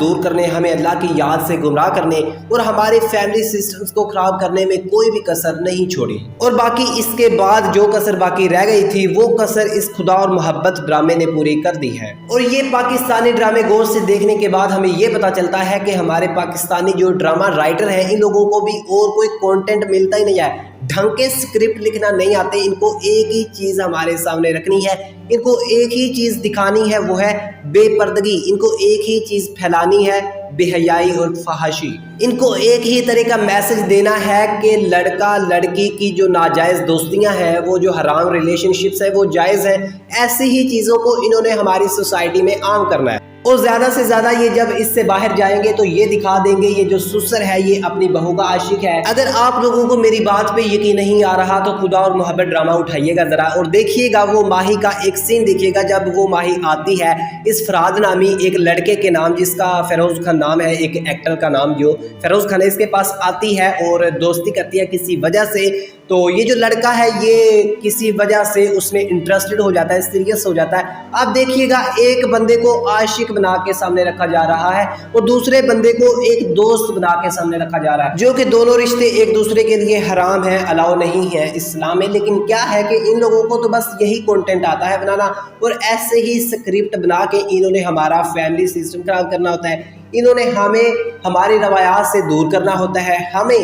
دور کرنے، ہمیں اللہ کی یاد سے گمراہ کرنے اور ہمارے فیملی سسٹمز کو خراب کرنے میں کوئی بھی کسر نہیں چھوڑی، اور باقی اس کے بعد جو کسر باقی رہ گئی تھی وہ کسر اس خدا اور محبت ڈرامے نے پوری کر دی ہے۔ اور یہ پاکستانی ڈرامے غور سے دیکھنے کے بعد ہمیں یہ پتہ چلتا ہے کہ ہمارے پاکستانی جو ڈرامہ رائٹر ہیں ان لوگوں کو بھی اور کوئی کانٹینٹ ملتا ہی نہیں ہے، ڈھنگ کے اسکرپٹ لکھنا نہیں آتے، ان کو ایک ہی چیز ہمارے سامنے رکھنی ہے، ان کو ایک ہی چیز دکھانی ہے، وہ ہے بے پردگی، ان کو ایک ہی چیز پھیلانی ہے، بے حیائی اور فحاشی، ان کو ایک ہی طرح کا میسج دینا ہے کہ لڑکا لڑکی کی جو ناجائز دوستیاں ہیں، وہ جو حرام ریلیشن شپس ہیں وہ جائز ہیں، ایسی ہی چیزوں کو انہوں نے ہماری سوسائٹی میں عام کرنا ہے۔ اور زیادہ سے زیادہ یہ جب اس سے باہر جائیں گے تو یہ دکھا دیں گے یہ جو سسر ہے یہ اپنی بہو کا عاشق ہے۔ اگر آپ لوگوں کو میری بات پہ یقین نہیں آ رہا تو خدا اور محبت ڈرامہ اٹھائیے گا ذرا اور دیکھیے گا، وہ ماہی کا ایک سین دیکھیے گا جب وہ ماہی آتی ہے اس فراد نامی ایک لڑکے کے نام، جس کا فیروز خان نام ہے، ایک ایکٹر کا نام جو فیروز خان ہے، اس کے پاس آتی ہے اور دوستی کرتی ہے کسی وجہ سے۔ تو یہ جو لڑکا ہے یہ کسی وجہ سے اس میں انٹرسٹڈ ہو جاتا ہے، سیریس ہو جاتا ہے۔ اب دیکھیے گا ایک بندے کو عاشق بنا کے سامنے رکھا جا رہا ہے اور دوسرے بندے کو ایک دوست بنا کے سامنے رکھا جا رہا ہے، جو کہ دونوں رشتے ایک دوسرے کے لیے حرام ہیں، الاؤ نہیں ہے اسلام میں۔ لیکن کیا ہے کہ ان لوگوں کو تو بس یہی کنٹینٹ آتا ہے بنانا اور ایسے ہی اسکرپٹ بنا کے انہوں نے ہمارا فیملی سسٹم خراب کرنا ہوتا ہے، انہوں نے ہمیں ہماری روایات سے دور کرنا ہوتا ہے، ہمیں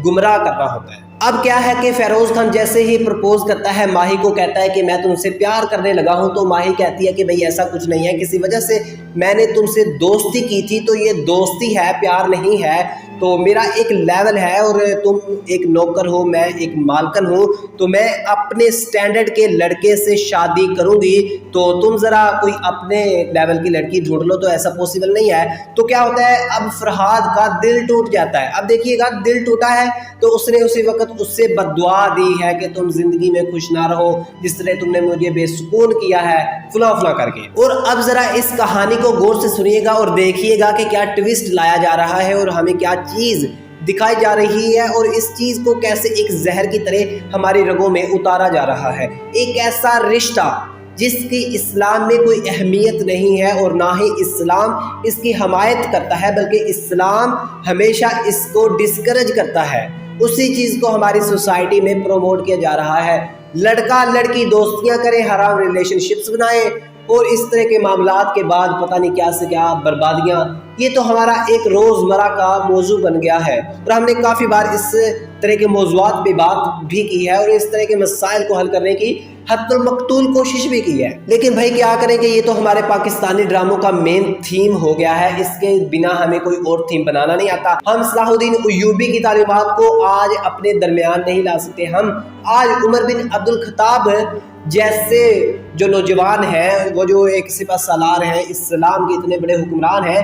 گمراہ کرنا ہوتا ہے۔ اب کیا ہے کہ فیروز خان جیسے ہی پرپوز کرتا ہے ماہی کو، کہتا ہے کہ میں تم سے پیار کرنے لگا ہوں، تو ماہی کہتی ہے کہ بھئی ایسا کچھ نہیں ہے، کسی وجہ سے میں نے تم سے دوستی کی تھی، تو یہ دوستی ہے، پیار نہیں ہے، تو میرا ایک لیول ہے اور تم ایک نوکر ہو، میں ایک مالکن ہوں، تو میں اپنے سٹینڈرڈ کے لڑکے سے شادی کروں گی، تو تم ذرا کوئی اپنے لیول کی لڑکی ڈھونڈ لو، تو ایسا پوسیبل نہیں ہے۔ تو کیا ہوتا ہے، اب فرحاد کا دل ٹوٹ جاتا ہے۔ اب دیکھیے گا دل ٹوٹا ہے تو اس نے اسی وقت اس سے بد دعا دی ہے کہ تم زندگی میں خوش نہ رہو، جس طرح تم نے مجھے بے سکون کیا ہے، فلاں فلاں کر کے۔ اور اب ذرا اس کہانی کو غور سے سنیے گا اور دیکھیے گا کہ کیا ٹویسٹ لایا جا رہا ہے اور ہمیں کیا چیز دکھائی جا رہی ہے اور اس چیز کو کیسے ایک زہر کی طرح ہماری رگوں میں اتارا جا رہا ہے۔ ایک ایسا رشتہ جس کی اسلام میں کوئی اہمیت نہیں ہے اور نہ ہی اسلام اس کی حمایت کرتا ہے، بلکہ اسلام ہمیشہ اس کو ڈسکریج کرتا ہے، اسی چیز کو ہماری سوسائٹی میں پروموٹ کیا جا رہا ہے۔ لڑکا لڑکی دوستیاں کریں، حرام ریلیشن شپس بنائیں اور اس طرح کے معاملات کے بعد پتہ نہیں کیا سے کیا بربادیاں، یہ تو ہمارا ایک روزمرہ کا موضوع بن گیا ہے اور ہم نے کافی بار اس طرح کے موضوعات پہ بات بھی کی ہے اور اس طرح کے مسائل کو حل کرنے کی حد المقتول کوشش بھی کی ہے۔ لیکن بھائی کیا کریں کہ یہ تو ہمارے پاکستانی ڈراموں کا مین تھیم ہو گیا ہے، اس کے بنا ہمیں کوئی اور تھیم بنانا نہیں آتا۔ ہم صلاح الدین ایوبی کی تعلیمات کو آج اپنے درمیان نہیں لا سکتے، ہم آج عمر بن عبد الخطاب جیسے جو نوجوان ہیں، وہ جو ایک سپہ سالار ہیں، اسلام کے اتنے بڑے حکمران ہیں،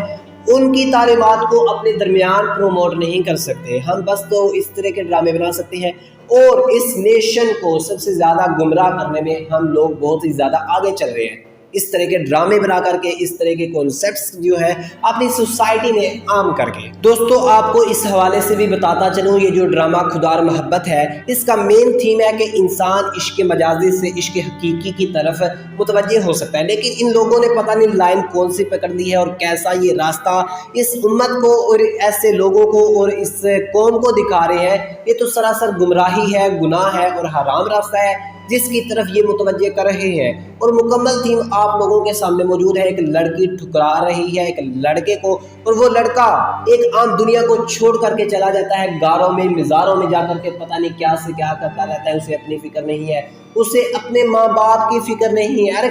ان کی تعلیمات کو اپنے درمیان پروموٹ نہیں کر سکتے۔ ہم بس تو اس طرح کے ڈرامے بنا سکتے ہیں اور اس نیشن کو سب سے زیادہ گمراہ کرنے میں ہم لوگ بہت ہی زیادہ آگے چل رہے ہیں، اس طرح کے ڈرامے بنا کر کے، اس طرح کے کانسیپٹس جو ہے اپنی سوسائٹی میں عام کر کے۔ دوستو آپ کو اس حوالے سے بھی بتاتا چلوں، یہ جو ڈرامہ خدا اور محبت ہے اس کا مین تھیم ہے کہ انسان عشق مجازی سے عشق حقیقی کی طرف متوجہ ہو سکتا ہے، لیکن ان لوگوں نے پتہ نہیں لائن کون سی پکڑ لی ہے اور کیسا یہ راستہ اس امت کو اور ایسے لوگوں کو اور اس قوم کو دکھا رہے ہیں۔ یہ تو سراسر گمراہی ہے، گناہ ہے اور حرام راستہ ہے جس کی طرف یہ متوجہ کر رہے ہیں، اور مکمل تھیم آپ لوگوں کے سامنے موجود ہے۔ ایک لڑکی ٹھکرا رہی ہے ایک لڑکے کو اور وہ لڑکا ایک عام دنیا کو چھوڑ کر کے چلا جاتا ہے غاروں میں، مزاروں میں جا کر کے پتہ نہیں کیا سے کیا کرتا رہتا ہے، اسے اپنی فکر نہیں ہے، اسے اپنے ماں باپ کی فکر نہیں ہے۔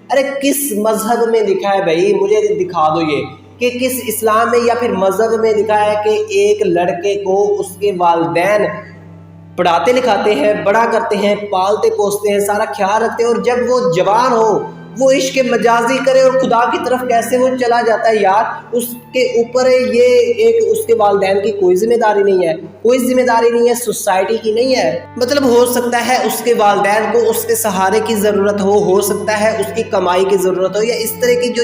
ارے کس مذہب میں لکھا ہے بھائی، مجھے دکھا دو یہ کہ کس اسلام میں یا پھر مذہب میں لکھا ہے کہ ایک لڑکے کو اس کے والدین پڑھاتے لکھاتے ہیں، بڑا کرتے ہیں، پالتے پوستے ہیں، سارا خیال رکھتے ہیں، اور جب وہ جوان ہو وہ عشق مجازی کرے اور خدا کی طرف کیسے وہ چلا جاتا ہے یار، اس کے اوپر یہ ایک اس کے والدین کی کوئی ذمہ داری نہیں ہے، کوئی ذمہ داری نہیں ہے، سوسائٹی کی نہیں ہے۔ مطلب ہو سکتا ہے اس کے والدین کو اس کے سہارے کی ضرورت ہو سکتا ہے اس کی کمائی کی ضرورت ہو، یا اس طرح کی جو